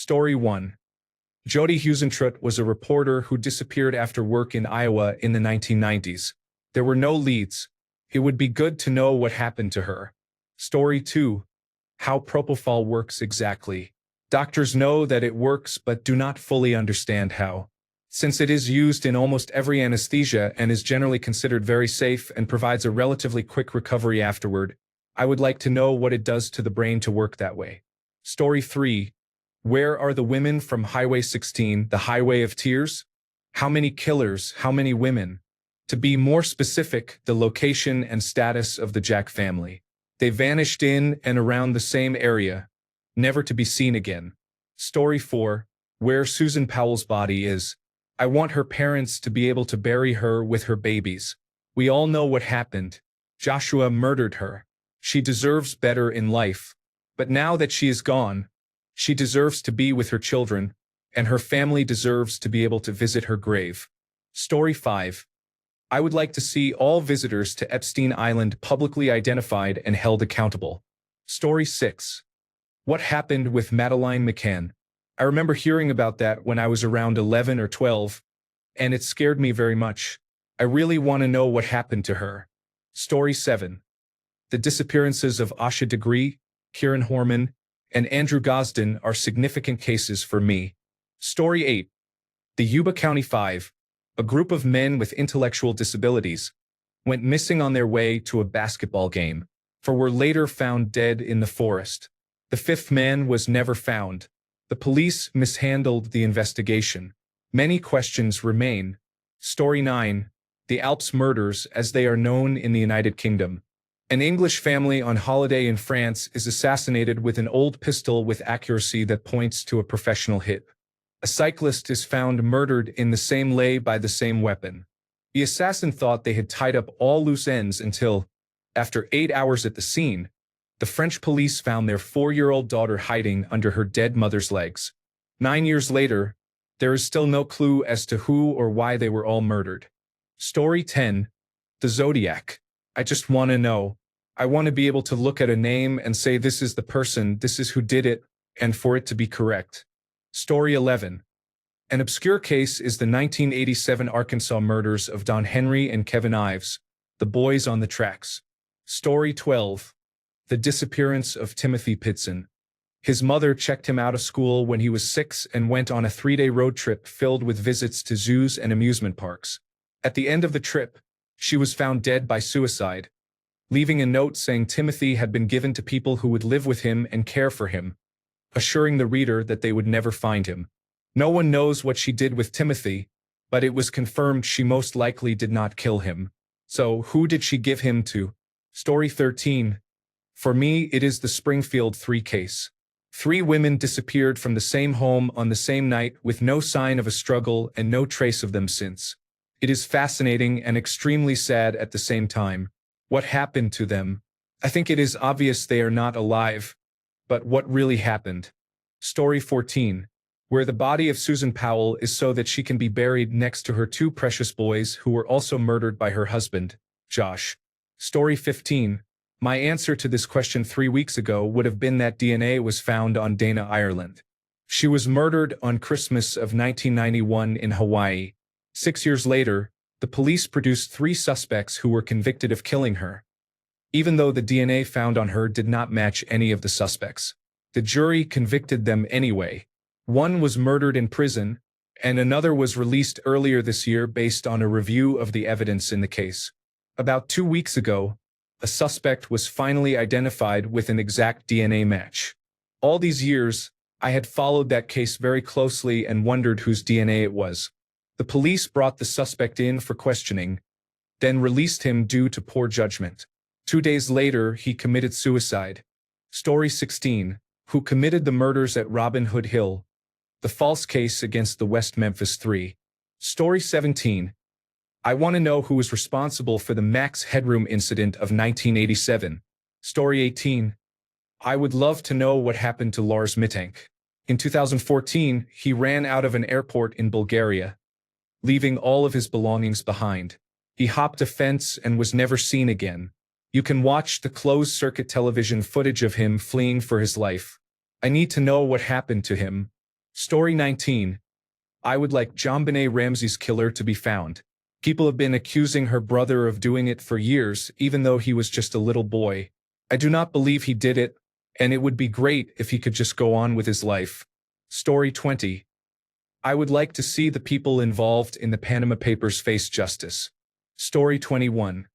Story 1. Jody Husentrut was a reporter who disappeared after work in Iowa in the 1990s. There were no leads. It would be good to know what happened to her. Story 2. How propofol works exactly. Doctors know that it works but do not fully understand how. Since it is used in almost every anesthesia and is generally considered very safe and provides a relatively quick recovery afterward, I would like to know what it does to the brain to work that way. Story 3. Where are the women from Highway 16, the Highway of Tears? How many killers, how many women? To be more specific, the location and status of the Jack family. They vanished in and around the same area, never to be seen again. Story 4. Where Susan Powell's body is. I want her parents to be able to bury her with her babies. We all know what happened. Joshua murdered her. She deserves better in life. But now that she is gone, she deserves to be with her children, and her family deserves to be able to visit her grave. Story 5. I would like to see all visitors to Epstein Island publicly identified and held accountable. Story 6. What happened with Madeleine McCann? I remember hearing about that when I was around 11 or 12, and it scared me very much. I really want to know what happened to her. Story 7. The disappearances of Asha Degree, Kieran Horman, and Andrew Gosden are significant cases for me. Story 8. The Yuba County Five, a group of men with intellectual disabilities, went missing on their way to a basketball game, for were later found dead in the forest. The fifth man was never found. The police mishandled the investigation. Many questions remain. Story 9. The Alps murders, as they are known in the United Kingdom. An English family on holiday in France is assassinated with an old pistol with accuracy that points to a professional hit. A cyclist is found murdered in the same lay by the same weapon. The assassin thought they had tied up all loose ends until, after 8 hours at the scene, the French police found their 4-year-old daughter hiding under her dead mother's legs. 9 years later, there is still no clue as to who or why they were all murdered. Story 10. The Zodiac. I just want to know. I want to be able to look at a name and say this is the person, this is who did it, and for it to be correct. Story 11. An obscure case is the 1987 Arkansas murders of Don Henry and Kevin Ives, the boys on the tracks. Story 12. The disappearance of Timothy Pitson. His mother checked him out of school when he was 6 and went on a 3-day road trip filled with visits to zoos and amusement parks. At the end of the trip, she was found dead by suicide, leaving a note saying Timothy had been given to people who would live with him and care for him, assuring the reader that they would never find him. No one knows what she did with Timothy, but it was confirmed she most likely did not kill him. So who did she give him to? Story 13. For me, it is the Springfield 3 case. 3 women disappeared from the same home on the same night with no sign of a struggle and no trace of them since. It is fascinating and extremely sad at the same time. What happened to them? I think it is obvious they are not alive. But what really happened? Story 14. Where the body of Susan Powell is so that she can be buried next to her 2 precious boys who were also murdered by her husband, Josh. Story 15. My answer to this question 3 weeks ago would have been that DNA was found on Dana Ireland. She was murdered on Christmas of 1991 in Hawaii. 6 years later, the police produced 3 suspects who were convicted of killing her, even though the DNA found on her did not match any of the suspects. The jury convicted them anyway. One was murdered in prison, and another was released earlier this year based on a review of the evidence in the case. About 2 weeks ago, a suspect was finally identified with an exact DNA match. All these years, I had followed that case very closely and wondered whose DNA it was. The police brought the suspect in for questioning, then released him due to poor judgment. 2 days later, he committed suicide. Story 16. Who committed the murders at Robin Hood Hill? The false case against the West Memphis 3. Story 17. I want to know who was responsible for the Max Headroom incident of 1987. Story 18. I would love to know what happened to Lars Mittank. In 2014, he ran out of an airport in Bulgaria, leaving all of his belongings behind. He hopped a fence and was never seen again. You can watch the closed-circuit television footage of him fleeing for his life. I need to know what happened to him. Story 19. I would like JonBenet Ramsey's killer to be found. People have been accusing her brother of doing it for years, even though he was just a little boy. I do not believe he did it, and it would be great if he could just go on with his life. Story 20. I would like to see the people involved in the Panama Papers face justice. Story 21.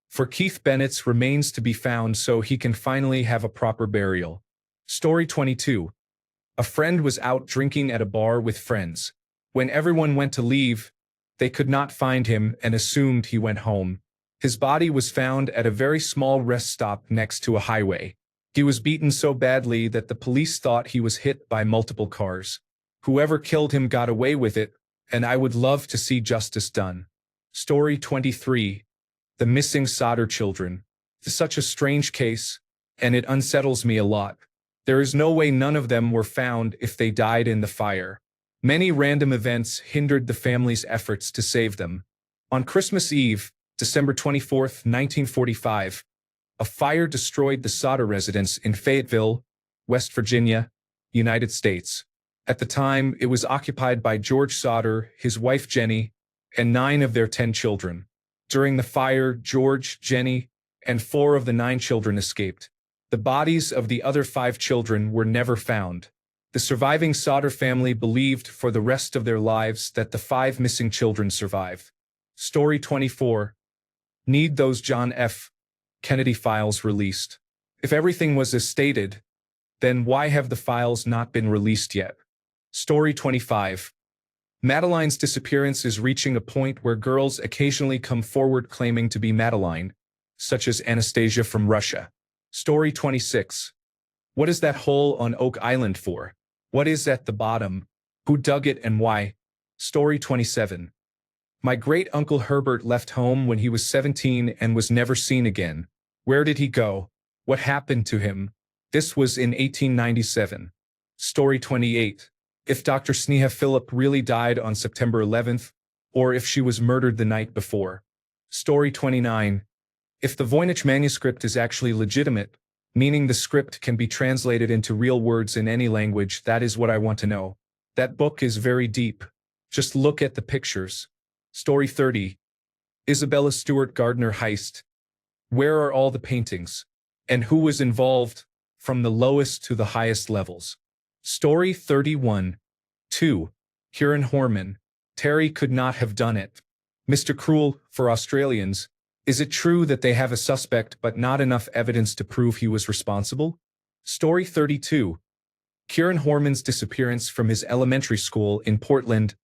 For Keith Bennett's remains to be found so he can finally have a proper burial. Story 22. A friend was out drinking at a bar with friends. When everyone went to leave, they could not find him and assumed he went home. His body was found at a very small rest stop next to a highway. He was beaten so badly that the police thought he was hit by multiple cars. Whoever killed him got away with it, and I would love to see justice done. Story 23. The missing Sodder children. It's such a strange case, and it unsettles me a lot. There is no way none of them were found if they died in the fire. Many random events hindered the family's efforts to save them. On Christmas Eve, December 24, 1945, a fire destroyed the Sodder residence in Fayetteville, West Virginia, United States. At the time, it was occupied by George Sodder, his wife Jenny, and 9 of their 10 children. During the fire, George, Jenny, and 4 of the 9 children escaped. The bodies of the other 5 children were never found. The surviving Sodder family believed for the rest of their lives that the 5 missing children survived. Story 24. Need those John F. Kennedy files released? If everything was as stated, then why have the files not been released yet? Story 25. Madeline's disappearance is reaching a point where girls occasionally come forward claiming to be Madeline, such as Anastasia from Russia. Story 26. What is that hole on Oak Island for? What is at the bottom? Who dug it and why? Story 27. My great-uncle Herbert left home when he was 17 and was never seen again. Where did he go? What happened to him? This was in 1897. Story 28. If Dr. Sneha Phillip really died on September 11th, or if she was murdered the night before. Story 29. If the Voynich manuscript is actually legitimate, meaning the script can be translated into real words in any language, that is what I want to know. That book is very deep. Just look at the pictures. Story 30. Isabella Stewart Gardner heist. Where are all the paintings? And who was involved, from the lowest to the highest levels? Story 31. 2. Kieran Horman. Terry could not have done it. Mr. Cruel, for Australians, is it true that they have a suspect but not enough evidence to prove he was responsible? Story 32. Kieran Horman's disappearance from his elementary school in Portland,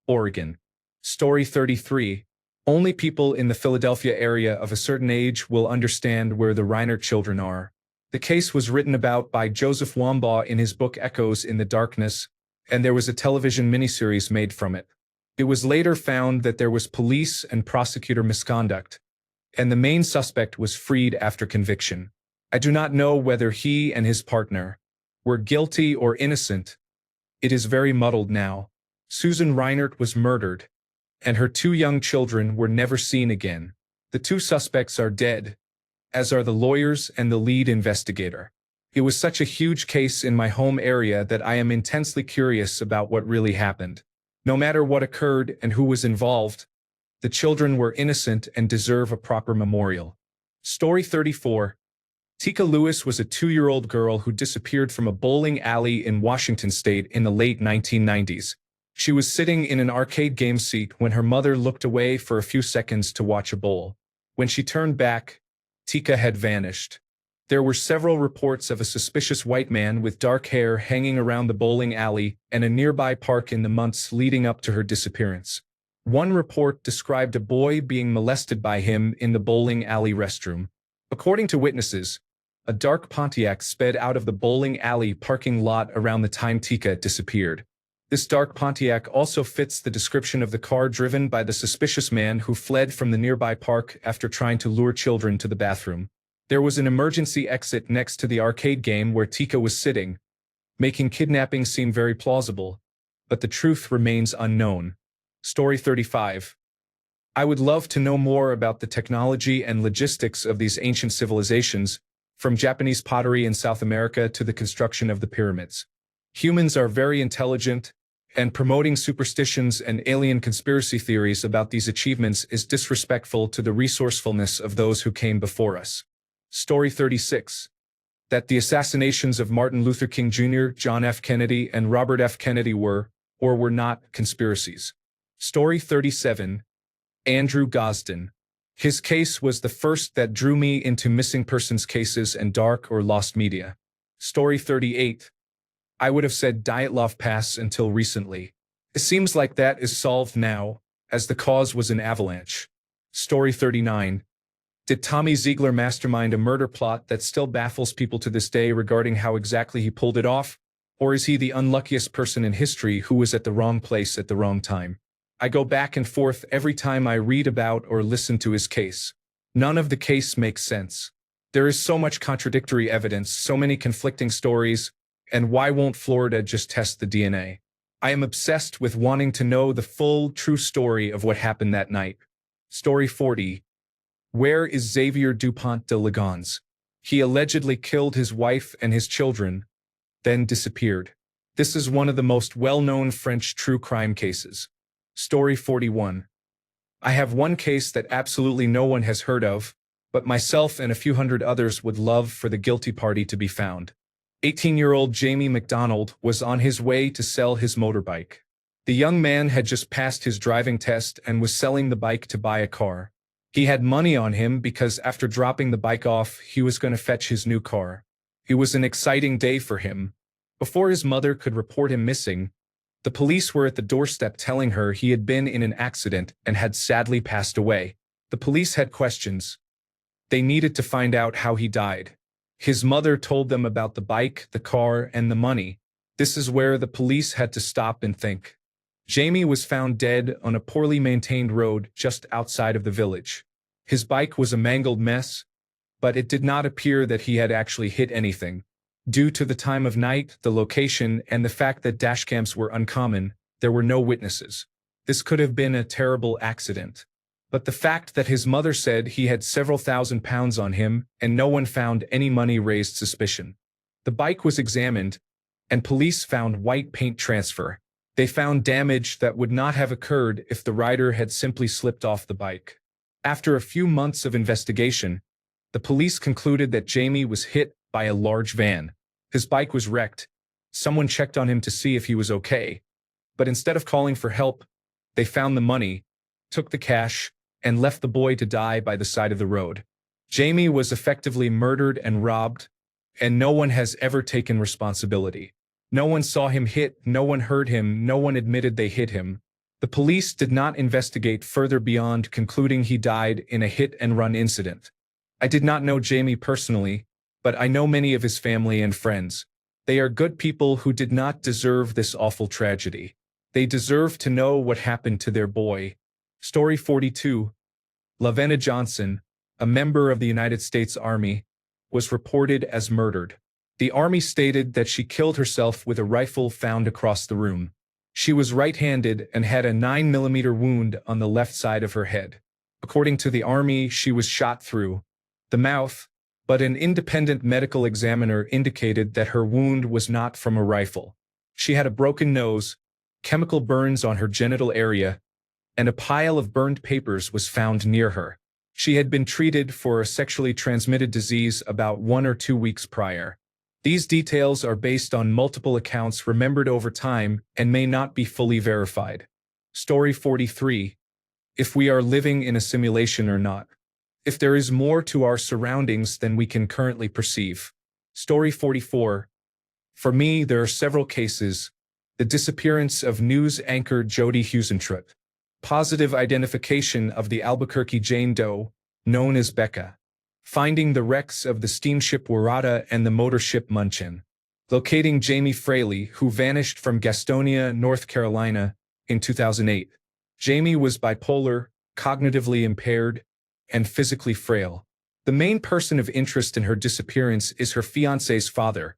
Oregon. Story 33. Only people in the Philadelphia area of a certain age will understand where the Reinert children are. The case was written about by Joseph Wambaugh in his book Echoes in the Darkness, and there was a television miniseries made from it. It was later found that there was police and prosecutor misconduct, and the main suspect was freed after conviction. I do not know whether he and his partner were guilty or innocent. It is very muddled now. Susan Reinert was murdered, and her 2 young children were never seen again. The 2 suspects are dead, as are the lawyers and the lead investigator. It was such a huge case in my home area that I am intensely curious about what really happened. No matter what occurred and who was involved, the children were innocent and deserve a proper memorial. Story 34. Tika Lewis was a 2-year-old girl who disappeared from a bowling alley in Washington state in the late 1990s. She was sitting in an arcade game seat when her mother looked away for a few seconds to watch a bowl. When she turned back, Tika had vanished. There were several reports of a suspicious white man with dark hair hanging around the bowling alley and a nearby park in the months leading up to her disappearance. One report described a boy being molested by him in the bowling alley restroom. According to witnesses, a dark Pontiac sped out of the bowling alley parking lot around the time Tika disappeared. This dark Pontiac also fits the description of the car driven by the suspicious man who fled from the nearby park after trying to lure children to the bathroom. There was an emergency exit next to the arcade game where Tika was sitting, making kidnapping seem very plausible, but the truth remains unknown. Story 35. I would love to know more about the technology and logistics of these ancient civilizations, from Japanese pottery in South America to the construction of the pyramids. Humans are very intelligent, and promoting superstitions and alien conspiracy theories about these achievements is disrespectful to the resourcefulness of those who came before us. Story 36. That the assassinations of Martin Luther King Jr., John F. Kennedy, and Robert F. Kennedy were, or were not, conspiracies. Story 37. Andrew Gosden. His case was the first that drew me into missing persons cases and dark or lost media. Story 38. I would have said Dyatlov Pass until recently. It seems like that is solved now, as the cause was an avalanche. Story 39. Did Tommy Ziegler mastermind a murder plot that still baffles people to this day regarding how exactly he pulled it off? Or is he the unluckiest person in history who was at the wrong place at the wrong time? I go back and forth every time I read about or listen to his case. None of the case makes sense. There is so much contradictory evidence, so many conflicting stories, and why won't Florida just test the DNA? I am obsessed with wanting to know the full, true story of what happened that night. Story 40. Where is Xavier Dupont de Ligons? He allegedly killed his wife and his children, then disappeared. This is one of the most well-known French true crime cases. Story 41. I have one case that absolutely no one has heard of, but myself and a few hundred others would love for the guilty party to be found. 18-year-old Jamie McDonald was on his way to sell his motorbike. The young man had just passed his driving test and was selling the bike to buy a car. He had money on him because after dropping the bike off, he was going to fetch his new car. It was an exciting day for him. Before his mother could report him missing, the police were at the doorstep telling her he had been in an accident and had sadly passed away. The police had questions. They needed to find out how he died. His mother told them about the bike, the car, and the money. This is where the police had to stop and think. Jamie was found dead on a poorly maintained road just outside of the village. His bike was a mangled mess, but it did not appear that he had actually hit anything. Due to the time of night, the location, and the fact that dashcams were uncommon, there were no witnesses. This could have been a terrible accident. But the fact that his mother said he had several £1,000s on him and no one found any money raised suspicion. The bike was examined, and police found white paint transfer. They found damage that would not have occurred if the rider had simply slipped off the bike. After a few months of investigation, the police concluded that Jamie was hit by a large van. His bike was wrecked. Someone checked on him to see if he was okay. But instead of calling for help, they found the money, took the cash, and left the boy to die by the side of the road. Jamie was effectively murdered and robbed, and no one has ever taken responsibility. No one saw him hit, no one heard him, no one admitted they hit him. The police did not investigate further beyond concluding he died in a hit-and-run incident. I did not know Jamie personally, but I know many of his family and friends. They are good people who did not deserve this awful tragedy. They deserve to know what happened to their boy. Story 42. Lavenna Johnson, a member of the United States Army, was reported as murdered. The Army stated that she killed herself with a rifle found across the room. She was right-handed and had a 9mm wound on the left side of her head. According to the Army, she was shot through the mouth, but an independent medical examiner indicated that her wound was not from a rifle. She had a broken nose, chemical burns on her genital area, and a pile of burned papers was found near her. She had been treated for a sexually transmitted disease about 1 or 2 weeks prior. These details are based on multiple accounts remembered over time and may not be fully verified. Story 43. If we are living in a simulation or not. If there is more to our surroundings than we can currently perceive. Story 44. For me, there are several cases. The disappearance of news anchor Jody Huisentruit. Positive identification of the Albuquerque Jane Doe, known as Becca. Finding the wrecks of the steamship Warada and the motor ship Munchen. Locating Jamie Fraley, who vanished from Gastonia, North Carolina, in 2008. Jamie was bipolar, cognitively impaired, and physically frail. The main person of interest in her disappearance is her fiancé's father,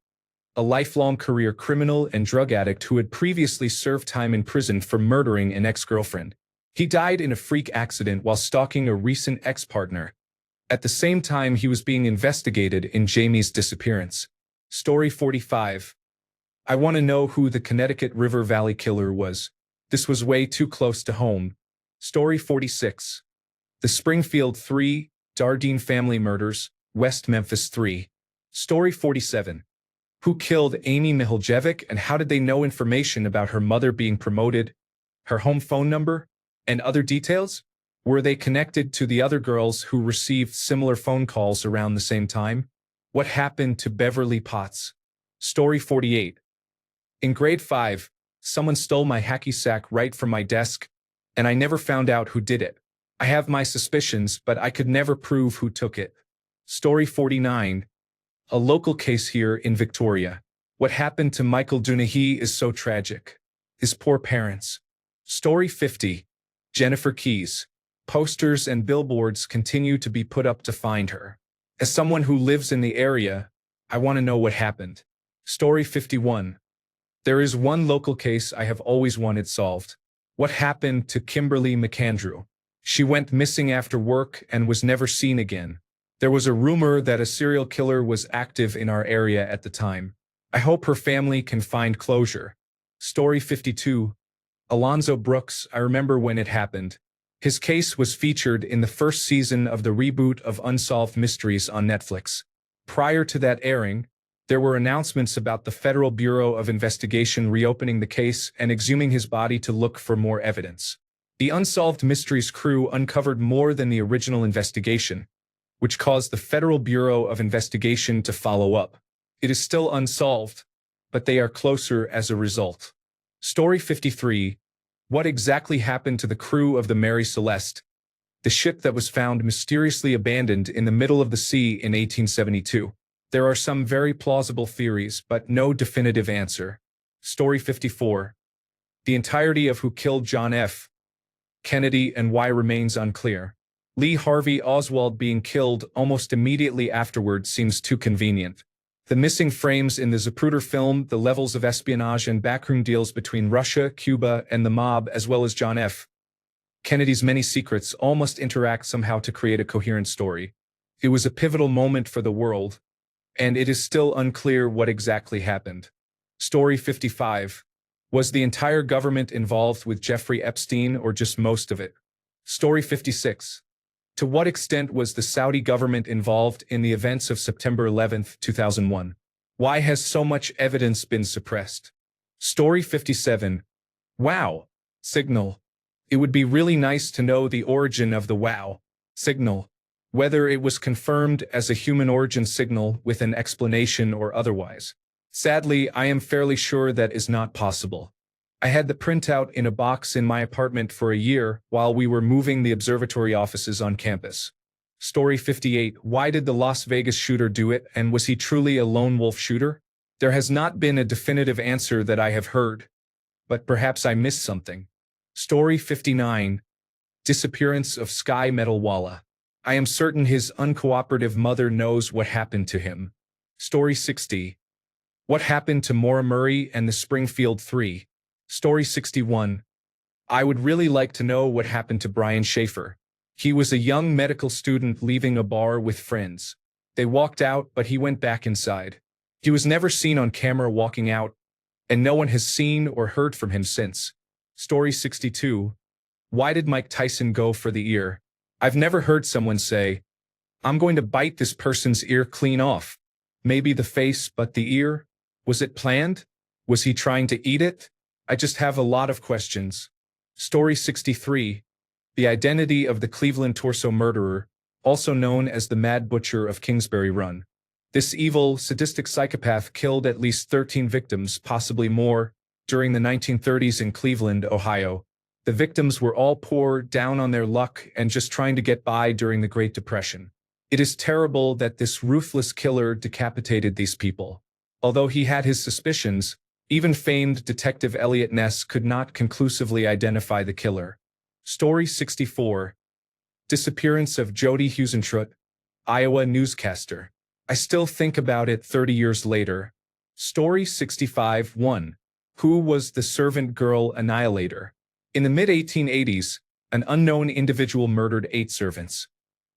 a lifelong career criminal and drug addict who had previously served time in prison for murdering an ex-girlfriend. He died in a freak accident while stalking a recent ex-partner. At the same time, he was being investigated in Jamie's disappearance. Story 45. I want to know who the Connecticut River Valley Killer was. This was way too close to home. Story 46. The Springfield 3, Dardine Family Murders, West Memphis 3. Story 47. Who killed Amy Mihaljevic and how did they know information about her mother being promoted, her home phone number, and other details? Were they connected to the other girls who received similar phone calls around the same time? What happened to Beverly Potts? Story 48. In grade 5, someone stole my hacky sack right from my desk, and I never found out who did it. I have my suspicions, but I could never prove who took it. Story 49. A local case here in Victoria. What happened to Michael Dunahy is so tragic. His poor parents. Story 50. Jennifer Keys. Posters and billboards continue to be put up to find her. As someone who lives in the area, I want to know what happened. Story 51. There is one local case I have always wanted solved. What happened to Kimberly McAndrew? She went missing after work and was never seen again. There was a rumor that a serial killer was active in our area at the time. I hope her family can find closure. Story 52. Alonzo Brooks, I remember when it happened. His case was featured in the first season of the reboot of Unsolved Mysteries on Netflix. Prior to that airing, there were announcements about the Federal Bureau of Investigation reopening the case and exhuming his body to look for more evidence. The Unsolved Mysteries crew uncovered more than the original investigation, which caused the Federal Bureau of Investigation to follow up. It is still unsolved, but they are closer as a result. Story 53. What exactly happened to the crew of the Mary Celeste, the ship that was found mysteriously abandoned in the middle of the sea in 1872? There are some very plausible theories, but no definitive answer. Story 54. The entirety of who killed John F. Kennedy and why remains unclear. Lee Harvey Oswald being killed almost immediately afterward seems too convenient. The missing frames in the Zapruder film, the levels of espionage and backroom deals between Russia, Cuba, and the mob, as well as John F. Kennedy's many secrets, all must interact somehow to create a coherent story. It was a pivotal moment for the world, and it is still unclear what exactly happened. Story 55. Was the entire government involved with Jeffrey Epstein or just most of it? Story 56. To what extent was the Saudi government involved in the events of September 11, 2001? Why has so much evidence been suppressed? Story 57. Wow. Signal. It would be really nice to know the origin of the wow signal, whether it was confirmed as a human origin signal with an explanation or otherwise. Sadly, I am fairly sure that is not possible. I had the printout in a box in my apartment for a year while we were moving the observatory offices on campus. Story 58. Why did the Las Vegas shooter do it, and was he truly a lone wolf shooter? There has not been a definitive answer that I have heard, but perhaps I missed something. Story 59. Disappearance of Sky Metalwala. I am certain his uncooperative mother knows what happened to him. Story 60. What happened to Maura Murray and the Springfield 3? Story 61. I would really like to know what happened to Brian Schaefer. He was a young medical student leaving a bar with friends. They walked out, but he went back inside. He was never seen on camera walking out, and no one has seen or heard from him since. Story 62. Why did Mike Tyson go for the ear? I've never heard someone say, I'm going to bite this person's ear clean off. Maybe the face, but the ear? Was it planned? Was he trying to eat it? I just have a lot of questions. Story 63. The identity of the Cleveland torso murderer, also known as the Mad Butcher of Kingsbury Run. This evil, sadistic psychopath killed at least 13 victims, possibly more, during the 1930s in Cleveland, Ohio. The victims were all poor, down on their luck, and just trying to get by during the Great Depression. It is terrible that this ruthless killer decapitated these people. Although he had his suspicions, even famed Detective Elliot Ness could not conclusively identify the killer. Story 64. Disappearance of Jody Husentrut, Iowa newscaster. I still think about it 30 years later. Story 65. 1. Who was the servant girl annihilator? In the mid-1880s, an unknown individual murdered 8 servants.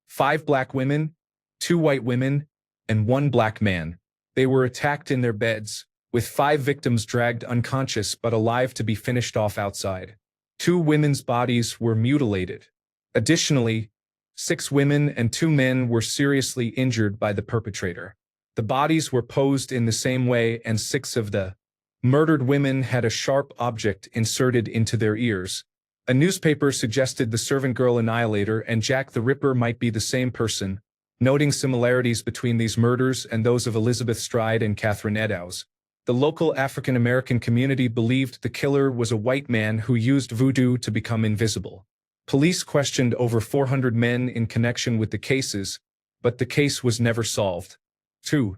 5 black women, 2 white women, and 1 black man. They were attacked in their beds, with 5 victims dragged unconscious but alive to be finished off outside. 2 women's bodies were mutilated. Additionally, 6 women and 2 men were seriously injured by the perpetrator. The bodies were posed in the same way, and 6 of the murdered women had a sharp object inserted into their ears. A newspaper suggested the servant girl annihilator and Jack the Ripper might be the same person, noting similarities between these murders and those of Elizabeth Stride and Catherine Eddowes. The local African-American community believed the killer was a white man who used voodoo to become invisible. Police questioned over 400 men in connection with the cases, but the case was never solved. 2.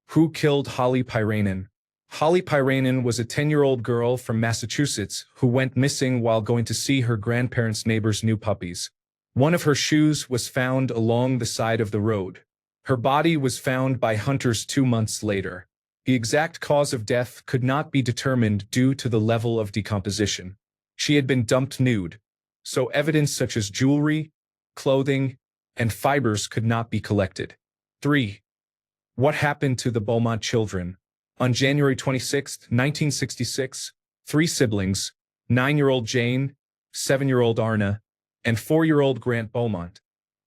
Who killed Holly Pyranen? Holly Pyranen was a 10-year-old girl from Massachusetts who went missing while going to see her grandparents' neighbor's new puppies. One of her shoes was found along the side of the road. Her body was found by hunters 2 months later. The exact cause of death could not be determined due to the level of decomposition. She had been dumped nude, so evidence such as jewelry, clothing, and fibers could not be collected. 3. What happened to the Beaumont children? On January 26, 1966, 3 siblings, 9-year-old Jane, 7-year-old Arna, and 4-year-old Grant Beaumont,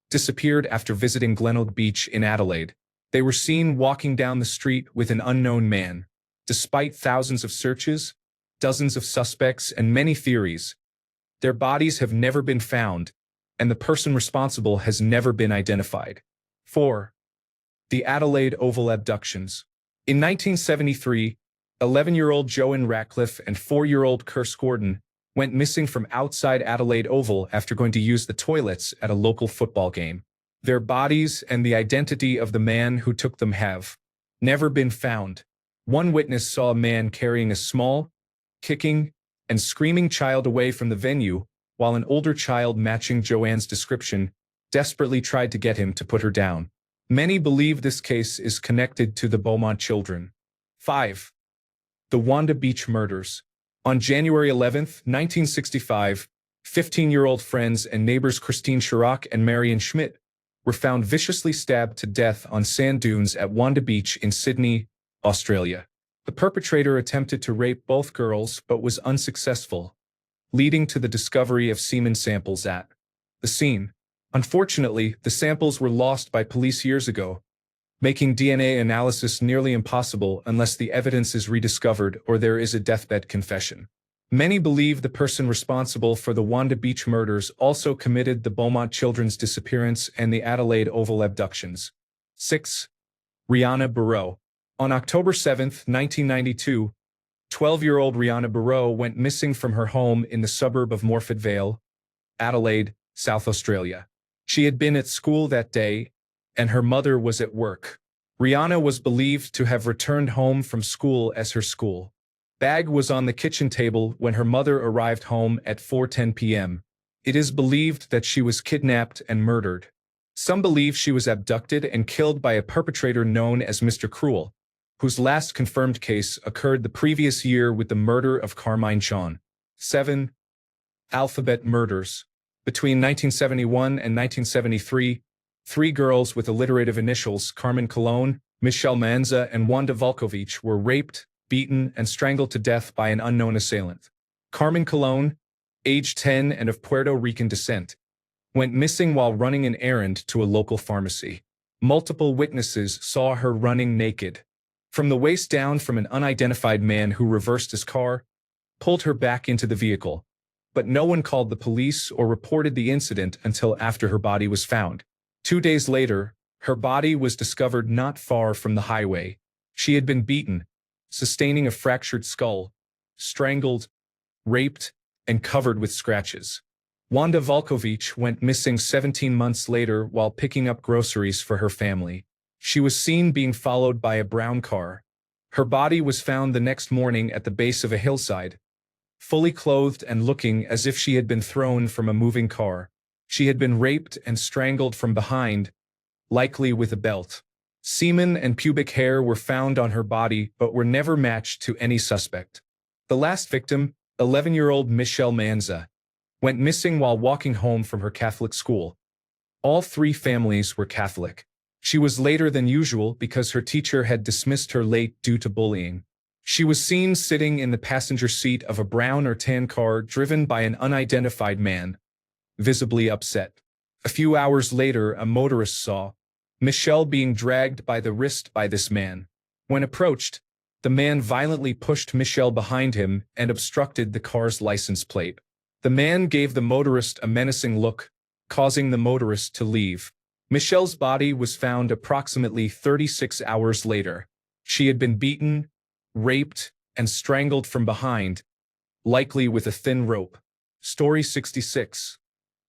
disappeared after visiting Glenold Beach in Adelaide. They were seen walking down the street with an unknown man. Despite thousands of searches, dozens of suspects, and many theories, their bodies have never been found, and the person responsible has never been identified. 4. The Adelaide Oval abductions. In 1973, 11-year-old Joan Ratcliffe and 4-year-old Kirst Gordon went missing from outside Adelaide Oval after going to use the toilets at a local football game. Their bodies and the identity of the man who took them have never been found. One witness saw a man carrying a small, kicking, and screaming child away from the venue, while an older child matching Joanne's description desperately tried to get him to put her down. Many believe this case is connected to the Beaumont children. 5. The Wanda Beach murders. On January 11, 1965, 15-year-old friends and neighbors Christine Chirac and Marion Schmidt were found viciously stabbed to death on sand dunes at Wanda Beach in Sydney, Australia. The perpetrator attempted to rape both girls but was unsuccessful, leading to the discovery of semen samples at the scene. Unfortunately, the samples were lost by police years ago, making DNA analysis nearly impossible unless the evidence is rediscovered or there is a deathbed confession. Many believe the person responsible for the Wanda Beach murders also committed the Beaumont children's disappearance and the Adelaide Oval abductions. 6. Rihanna Barreau. On October 7, 1992, 12-year-old Rihanna Barreau went missing from her home in the suburb of Morford Vale, Adelaide, South Australia. She had been at school that day, and her mother was at work. Rihanna was believed to have returned home from school as her school bag was on the kitchen table when her mother arrived home at 4:10 p.m. It is believed that she was kidnapped and murdered. Some believe she was abducted and killed by a perpetrator known as Mr. Cruel, whose last confirmed case occurred the previous year with the murder of Carmine Shawn. 7. Alphabet murders. Between 1971 and 1973, 3 girls with alliterative initials Carmen Colon, Michelle Manza, and Wanda Volkovich were raped, beaten, and strangled to death by an unknown assailant. Carmen Colon, age 10 and of Puerto Rican descent, went missing while running an errand to a local pharmacy. Multiple witnesses saw her running naked from the waist down from an unidentified man who reversed his car, pulled her back into the vehicle. But no one called the police or reported the incident until after her body was found. 2 days later, her body was discovered not far from the highway. She had been beaten, sustaining a fractured skull, strangled, raped, and covered with scratches. Wanda Volkovich went missing 17 months later while picking up groceries for her family. She was seen being followed by a brown car. Her body was found the next morning at the base of a hillside, fully clothed and looking as if she had been thrown from a moving car. She had been raped and strangled from behind, likely with a belt. Semen and pubic hair were found on her body but were never matched to any suspect. The last victim, 11-year-old Michelle Manza, went missing while walking home from her Catholic school. All 3 families were Catholic. She was later than usual because her teacher had dismissed her late due to bullying. She was seen sitting in the passenger seat of a brown or tan car driven by an unidentified man, visibly upset. A few hours later, a motorist saw Michelle being dragged by the wrist by this man. When approached, the man violently pushed Michelle behind him and obstructed the car's license plate. The man gave the motorist a menacing look, causing the motorist to leave. Michelle's body was found approximately 36 hours later. She had been beaten, raped, and strangled from behind, likely with a thin rope. Story 66.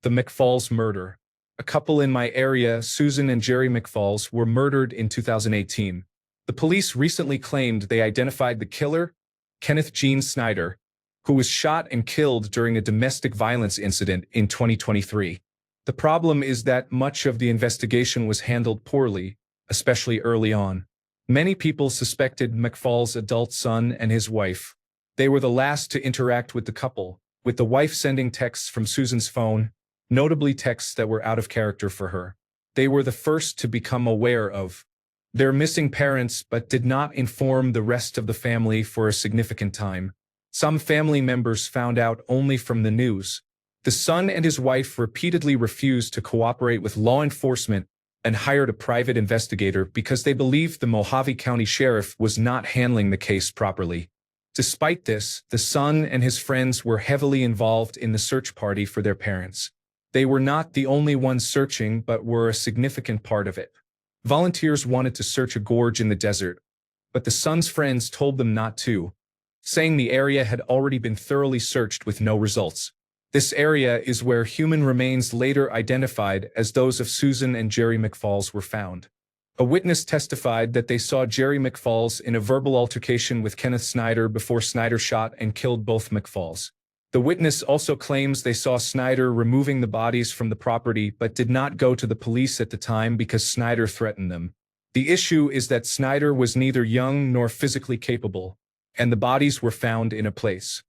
The McFalls murder. A couple in my area, Susan and Jerry McFalls, were murdered in 2018. The police recently claimed they identified the killer, Kenneth Gene Snyder, who was shot and killed during a domestic violence incident in 2023. The problem is that much of the investigation was handled poorly, especially early on. Many people suspected McFall's adult son and his wife. They were the last to interact with the couple, with the wife sending texts from Susan's phone, notably texts that were out of character for her. They were the first to become aware of their missing parents but did not inform the rest of the family for a significant time. Some family members found out only from the news. The son and his wife repeatedly refused to cooperate with law enforcement and hired a private investigator because they believed the Mojave County Sheriff was not handling the case properly. Despite this, the son and his friends were heavily involved in the search party for their parents. They were not the only ones searching but were a significant part of it. Volunteers wanted to search a gorge in the desert, but the son's friends told them not to, saying the area had already been thoroughly searched with no results. This area is where human remains later identified as those of Susan and Jerry McFalls were found. A witness testified that they saw Jerry McFalls in a verbal altercation with Kenneth Snyder before Snyder shot and killed both McFalls. The witness also claims they saw Snyder removing the bodies from the property but did not go to the police at the time because Snyder threatened them. The issue is that Snyder was neither young nor physically capable, and the bodies were found in a place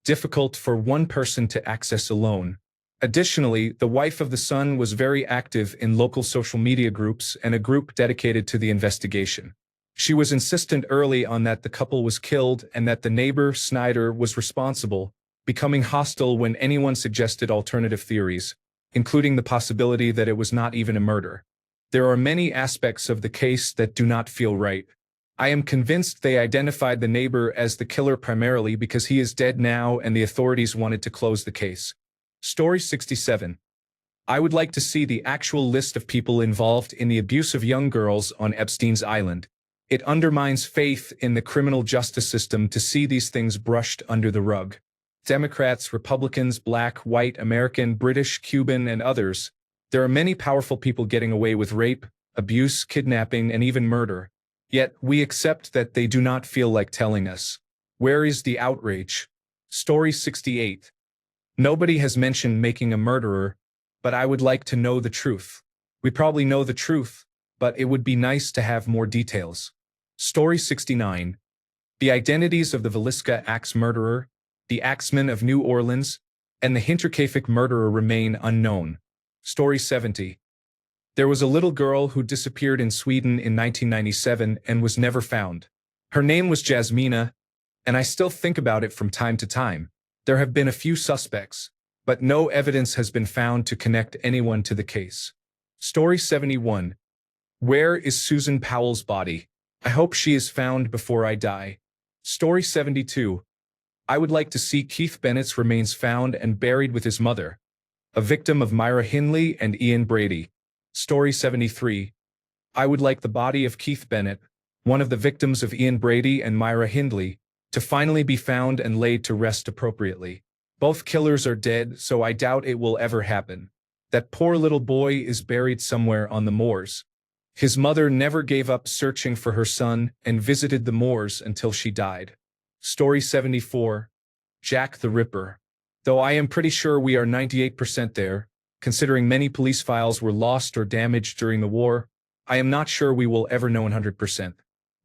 difficult for one person to access alone. Additionally, the wife of the son was very active in local social media groups and a group dedicated to the investigation. She was insistent early on that the couple was killed and that the neighbor, Snyder, was responsible, becoming hostile when anyone suggested alternative theories, including the possibility that it was not even a murder. There are many aspects of the case that do not feel right. I am convinced they identified the neighbor as the killer primarily because he is dead now and the authorities wanted to close the case. Story 67. I would like to see the actual list of people involved in the abuse of young girls on Epstein's Island. It undermines faith in the criminal justice system to see these things brushed under the rug. Democrats, Republicans, Black, white, American, British, Cuban, and others. There are many powerful people getting away with rape, abuse, kidnapping, and even murder. Yet we accept that they do not feel like telling us. Where is the outrage? Story 68. Nobody has mentioned making a murderer, but I would like to know the truth. We probably know the truth, but it would be nice to have more details. Story 69. The identities of the Villisca axe murderer, the axeman of New Orleans, and the Hinterkaifeck murderer remain unknown. Story 70. There was a little girl who disappeared in Sweden in 1997 and was never found. Her name was Jasmina, and I still think about it from time to time. There have been a few suspects, but no evidence has been found to connect anyone to the case. Story 71. Where is Susan Powell's body? I hope she is found before I die. Story 72. I would like to see Keith Bennett's remains found and buried with his mother, a victim of Myra Hindley and Ian Brady. Story 73. I would like the body of Keith Bennett, one of the victims of Ian Brady and Myra Hindley, to finally be found and laid to rest appropriately. Both killers are dead, so I doubt it will ever happen. That poor little boy is buried somewhere on the moors. His mother never gave up searching for her son and visited the moors until she died. Story 74. Jack the Ripper. Though I am pretty sure we are 98% there, considering many police files were lost or damaged during the war, I am not sure we will ever know 100%.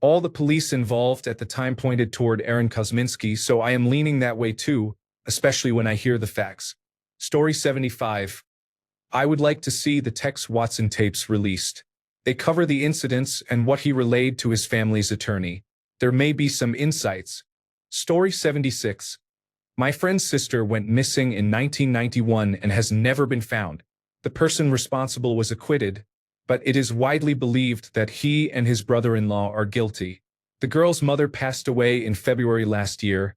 All the police involved at the time pointed toward Aaron Kosminski, so I am leaning that way too, especially when I hear the facts. Story 75. I would like to see the Tex Watson tapes released. They cover the incidents and what he relayed to his family's attorney. There may be some insights. Story 76. My friend's sister went missing in 1991 and has never been found. The person responsible was acquitted, but it is widely believed that he and his brother-in-law are guilty. The girl's mother passed away in February last year,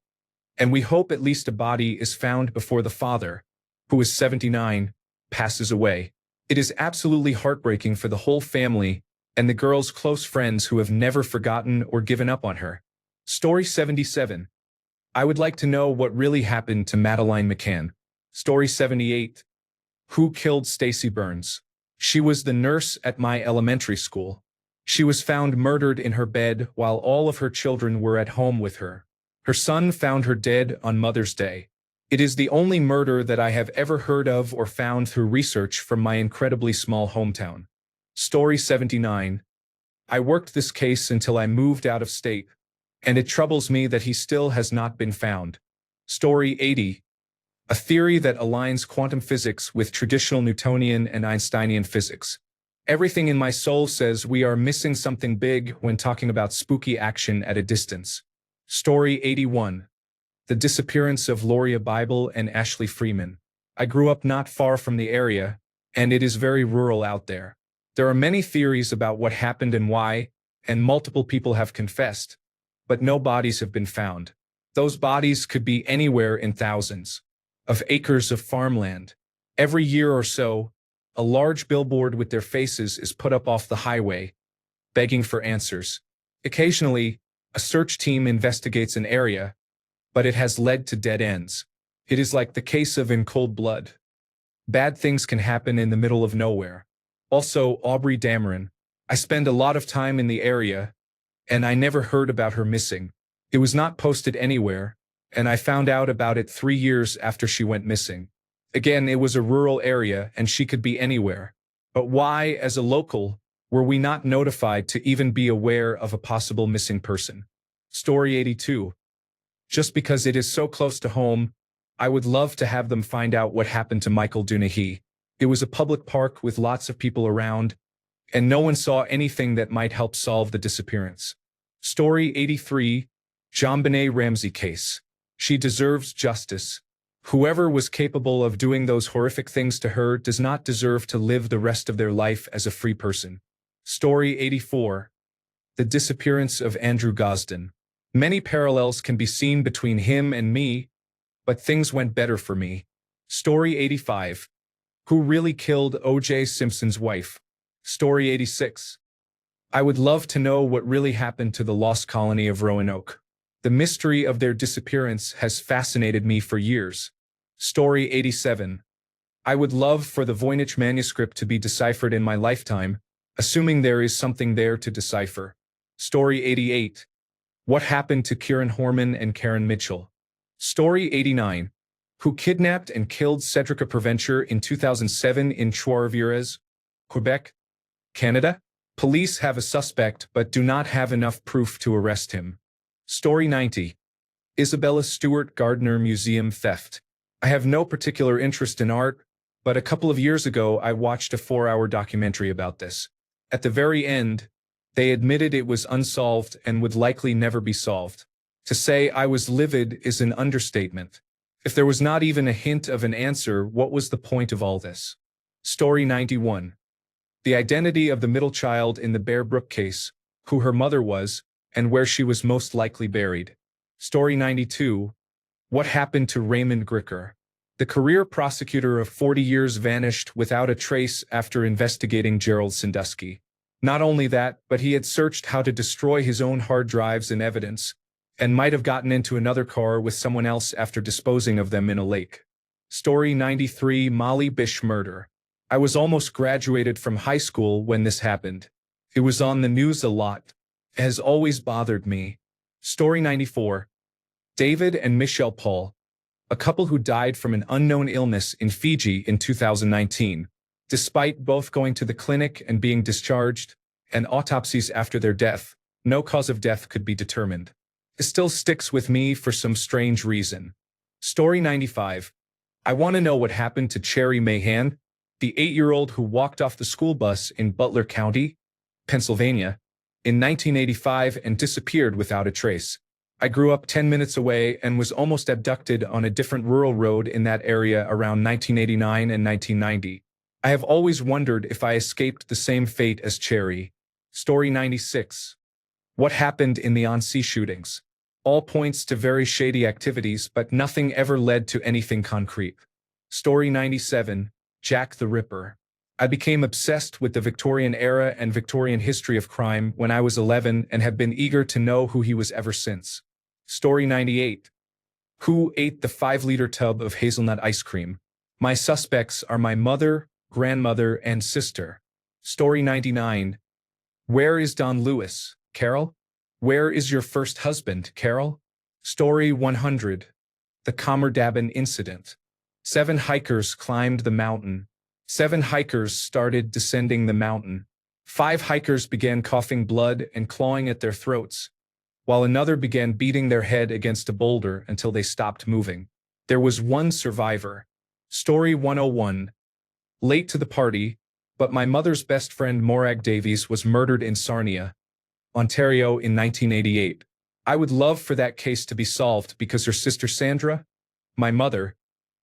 and we hope at least a body is found before the father, who is 79, passes away. It is absolutely heartbreaking for the whole family and the girl's close friends who have never forgotten or given up on her. Story 77. I would like to know what really happened to Madeline McCann. Story 78. Who killed Stacy Burns? She was the nurse at my elementary school. She was found murdered in her bed while all of her children were at home with her. Her son found her dead on Mother's Day. It is the only murder that I have ever heard of or found through research from my incredibly small hometown. Story 79. I worked this case until I moved out of state, and it troubles me that he still has not been found. Story 80. A theory that aligns quantum physics with traditional Newtonian and Einsteinian physics. Everything in my soul says we are missing something big when talking about spooky action at a distance. Story 81. The disappearance of Loria Bible and Ashley Freeman. I grew up not far from the area, and it is very rural out there. There are many theories about what happened and why, and multiple people have confessed, but no bodies have been found. Those bodies could be anywhere in thousands of acres of farmland. Every year or so, a large billboard with their faces is put up off the highway, begging for answers. Occasionally, a search team investigates an area, but it has led to dead ends. It is like the case of In Cold Blood. Bad things can happen in the middle of nowhere. Also, Aubrey Dameron. I spend a lot of time in the area, and I never heard about her missing. It was not posted anywhere, and I found out about it 3 years after she went missing. Again, it was a rural area, and she could be anywhere. But why, as a local, were we not notified to even be aware of a possible missing person? Story 82. Just because it is so close to home, I would love to have them find out what happened to Michael Dunahy. It was a public park with lots of people around, and no one saw anything that might help solve the disappearance. Story 83. JonBenet Ramsey case. She deserves justice. Whoever was capable of doing those horrific things to her does not deserve to live the rest of their life as a free person. Story 84. The disappearance of Andrew Gosden. Many parallels can be seen between him and me, but things went better for me. Story 85. Who really killed O.J. Simpson's wife? Story 86. I would love to know what really happened to the lost colony of Roanoke. The mystery of their disappearance has fascinated me for years. Story 87. I would love for the Voynich manuscript to be deciphered in my lifetime, assuming there is something there to decipher. Story 88. What happened to Kieran Horman and Karen Mitchell? Story 89. Who kidnapped and killed Cedric Provencher in 2007 in Trois-Rivières, Quebec, Canada? Police have a suspect but do not have enough proof to arrest him. Story 90. Isabella Stewart Gardner Museum theft. I have no particular interest in art, but a couple of years ago I watched a 4-hour documentary about this. At the very end, they admitted it was unsolved and would likely never be solved. To say I was livid is an understatement. If there was not even a hint of an answer, what was the point of all this? Story 91. The identity of the middle child in the Bear Brook case, who her mother was, and where she was most likely buried. Story 92. What happened to Raymond Gricker? The career prosecutor of 40 years vanished without a trace after investigating Gerald Sandusky. Not only that, but he had searched how to destroy his own hard drives and evidence, and might have gotten into another car with someone else after disposing of them in a lake. Story 93. Molly Bish murder. I was almost graduated from high school when this happened. It was on the news a lot. It has always bothered me. Story 94. David and Michelle Paul, a couple who died from an unknown illness in Fiji in 2019. Despite both going to the clinic and being discharged, and autopsies after their death, no cause of death could be determined. It still sticks with me for some strange reason. Story 95. I want to know what happened to Cherry Mahan, the 8-year-old who walked off the school bus in Butler County, Pennsylvania. in 1985 and disappeared without a trace. I grew up 10 minutes away and was almost abducted on a different rural road in that area around 1989 and 1990. I have always wondered if I escaped the same fate as Cherry. Story 96. What happened in the on-sea shootings? All points to very shady activities, but nothing ever led to anything concrete. Story 97. Jack the Ripper. I became obsessed with the Victorian era and Victorian history of crime when I was 11 and have been eager to know who he was ever since. Story 98. Who ate the 5-liter tub of hazelnut ice cream? My suspects are my mother, grandmother, and sister. Story 99. Where is Don Lewis, Carol? Where is your first husband, Carol? Story 100. The Comerdabin Incident. 7 hikers climbed the mountain. 7 hikers started descending the mountain. 5 hikers began coughing blood and clawing at their throats, while another began beating their head against a boulder until they stopped moving. There was one survivor. Story 101. Late to the party, but my mother's best friend Morag Davies was murdered in Sarnia, Ontario in 1988. I would love for that case to be solved because her sister Sandra, my mother,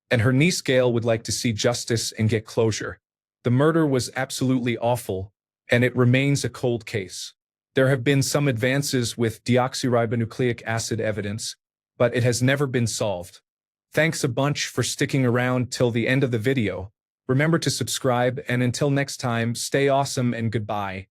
and her niece Gail would like to see justice and get closure. The murder was absolutely awful, and it remains a cold case. There have been some advances with deoxyribonucleic acid evidence, but it has never been solved. Thanks a bunch for sticking around till the end of the video. Remember to subscribe, and until next time, stay awesome and goodbye.